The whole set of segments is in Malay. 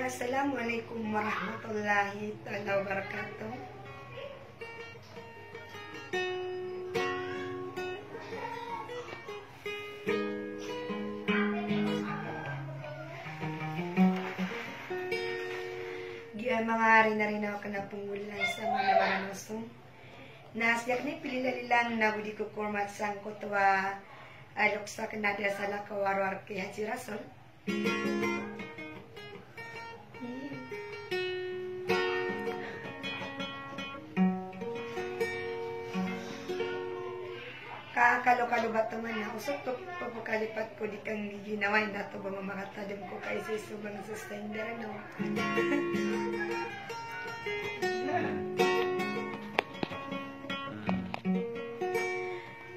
Assalamualaikum warahmatullahi wabarakatuh. Diyan mga rinarinaw ka na punggulan sa mga maranusong. Nasyak ni pililalilan na budi ko kurmat sang kutwa alok sa kanada sa lakawarwar kay Haji Rasul. Kakalo-kalo ba ito man na usok to pagkalipat ko di kang ginawain na ito ba mamakatadam ko kay sa isubang sustainer ano.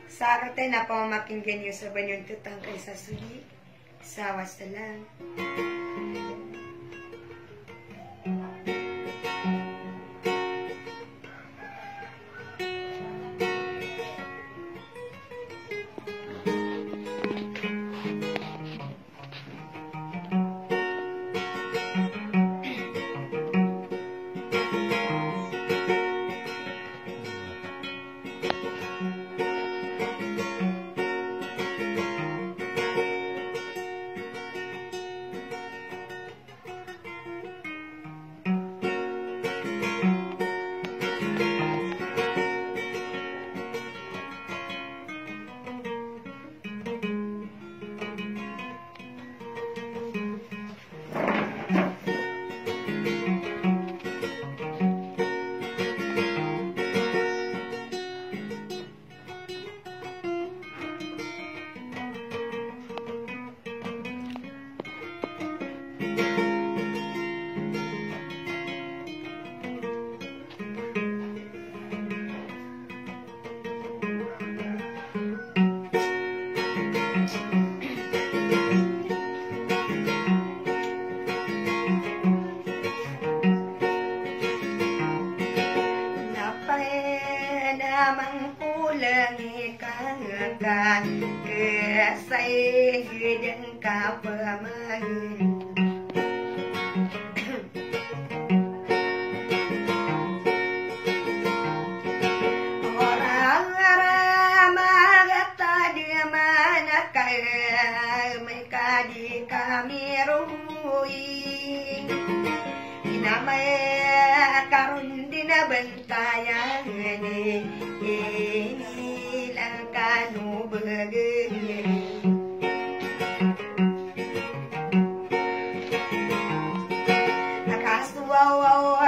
Sa akatay na pamamakinggan nyo sa banyong tutang kay sa suli. Sawa sa lang. Kesay hidang kapamahin orang ramah tadi mana kaya mereka di kami ruin inamai karun dina bentayan ini kanu begini akaswa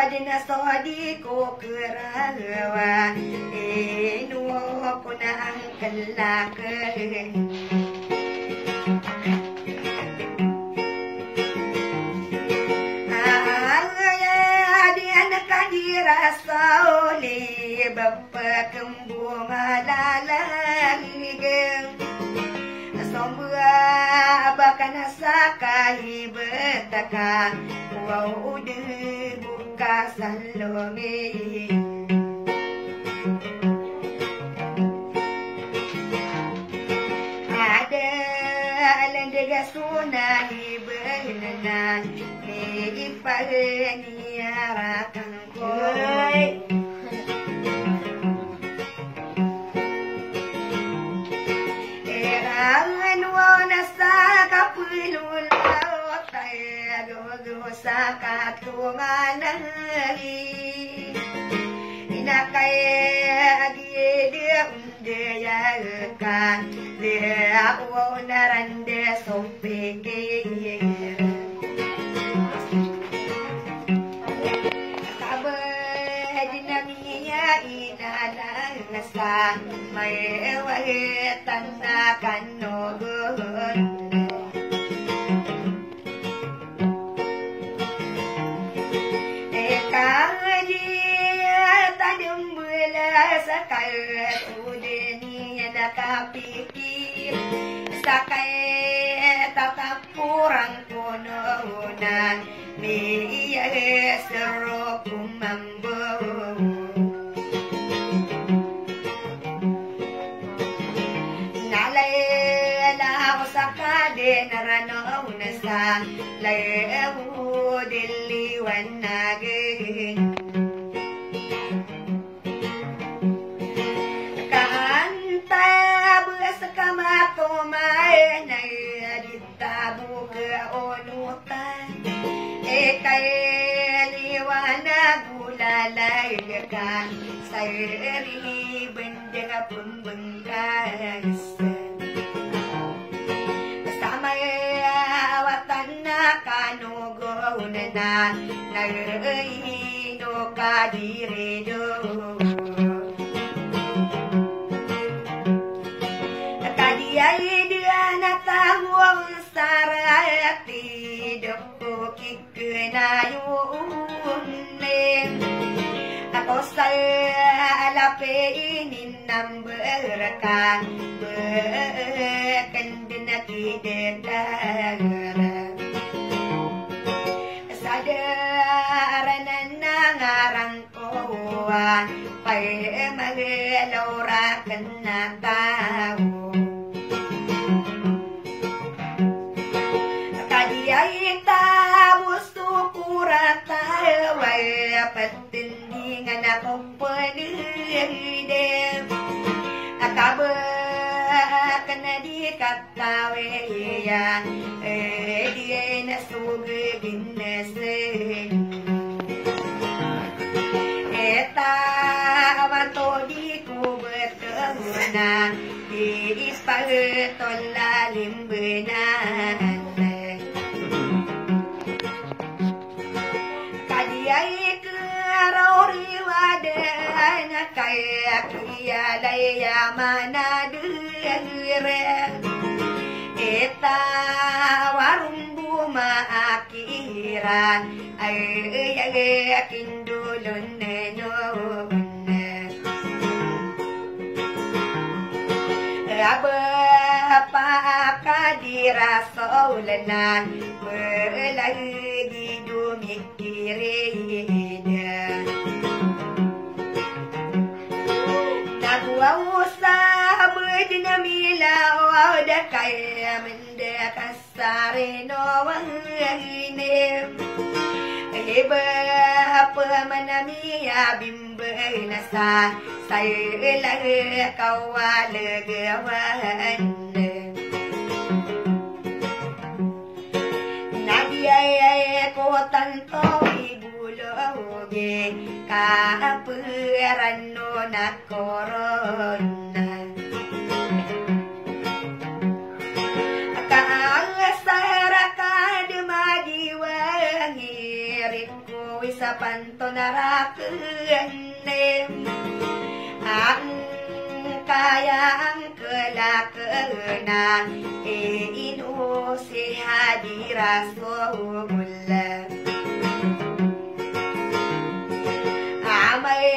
dina sodi ko kerawa nuwa ko na ang kalakan adian kadirasa oli bapa kembung alalang sombua bakan sakai betaka wau udah buka salome ada lendega sunai benana lagi pagi arakan koi sa katungan inakay agide undaya kan dia narande sompeke kabe dinamia inalang sa may wahitan na kanogon sakay udeni nakapikir sakay tatapurang pununan miya sero kumambo ya lewu dilli wannagin kanta besekamato mai nai ditabu ke onutan kay liwana gulalay kan sayri bendera pembengkas sama awatan na kanugo na nagino kadiredo kadiay dia natawang sarati doko kikenayun ako sa alapeinin ng berkan berkandun at idedara sadaranan ng arangkuan pa'y maglaurakan na tao kadiay tabos tukurata way patindingan akong panidem akaba ka na di katawiyan di ay nasugigin na sin etawan to di ko betuna di ipagtol lalim benan kadiay riwadan kaya kiyalaya manadire eta warung bumakiran ay kindulon nenon apa kadirasolanan melagi dumikirida nagwausab dinamilaw da kaya mende kasarino wanginem iba pamanamiya bimbay nasa sayla kawalagawan nagiyay ko tanto ibuloge kapuran no na korona kaangasarakad magiwangirit ko isa pantonarakenem ang kaya ang kelakena inu si hadirasulullah amay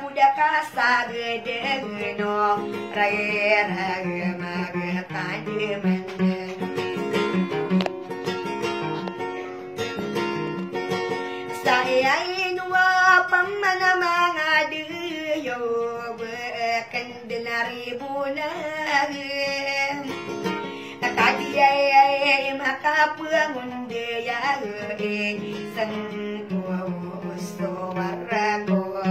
budaka sagedeno raya magkadiman saya'y nuwapang mga diyo bekandinaribunag nakadiyay makapangundiya isang gusto warako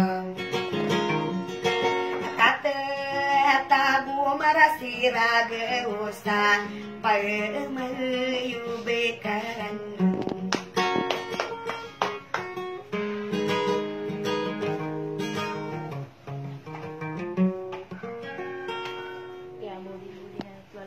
nakatatago marasirag usan pa'y mayubikaran